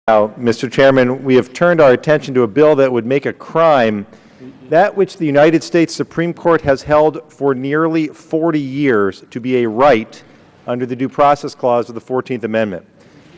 Now, Mr. Chairman, we have turned our attention to a bill that would make a crime that which the United States Supreme Court has held for nearly 40 years to be a right under the Due Process Clause of the 14th Amendment.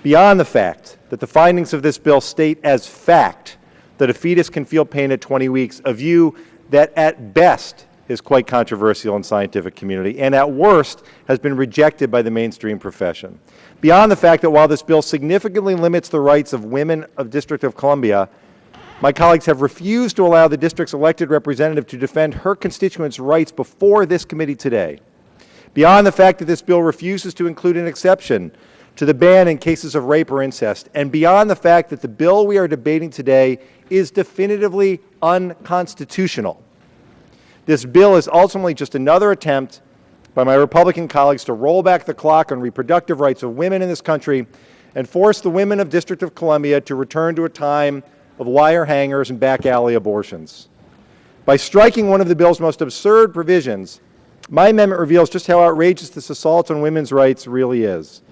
Beyond the fact that the findings of this bill state as fact that a fetus can feel pain at 20 weeks, a view that at best is quite controversial in the scientific community and at worst has been rejected by the mainstream profession. Beyond the fact that while this bill significantly limits the rights of women of District of Columbia, my colleagues have refused to allow the district's elected representative to defend her constituents' rights before this committee today. Beyond the fact that this bill refuses to include an exception to the ban in cases of rape or incest, and beyond the fact that the bill we are debating today is definitively unconstitutional. This bill is ultimately just another attempt by my Republican colleagues to roll back the clock on reproductive rights of women in this country and force the women of District of Columbia to return to a time of wire hangers and back alley abortions. By striking one of the bill's most absurd provisions, my amendment reveals just how outrageous this assault on women's rights really is.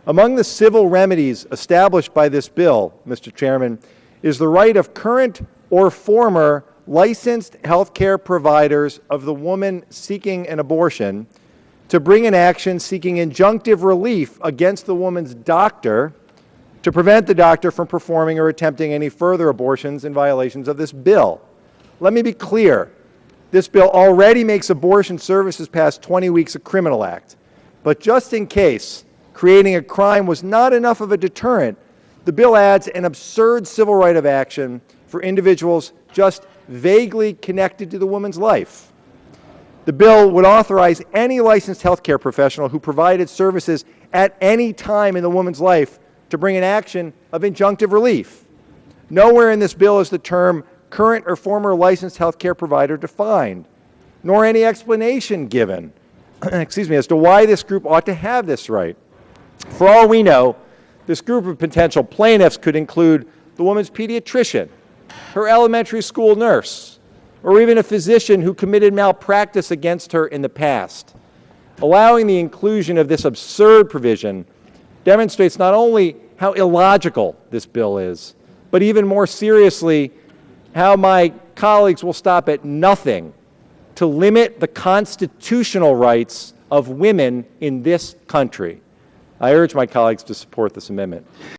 Among the civil remedies established by this bill, Mr. Chairman, is the right of current or former licensed health care providers of the woman seeking an abortion to bring an action seeking injunctive relief against the woman's doctor to prevent the doctor from performing or attempting any further abortions in violations of this bill. Let me be clear. This bill already makes abortion services past 20 weeks a criminal act. But just in case creating a crime was not enough of a deterrent, the bill adds an absurd civil right of action for individuals just vaguely connected to the woman's life. The bill would authorize any licensed health care professional who provided services at any time in the woman's life to bring an action of injunctive relief. Nowhere in this bill is the term current or former licensed health care provider defined, nor any explanation given as to why this group ought to have this right. For all we know, this group of potential plaintiffs could include the woman's pediatrician, her elementary school nurse, or even a physician who committed malpractice against her in the past. Allowing the inclusion of this absurd provision demonstrates not only how illogical this bill is, but even more seriously, how my colleagues will stop at nothing to limit the constitutional rights of women in this country. I urge my colleagues to support this amendment.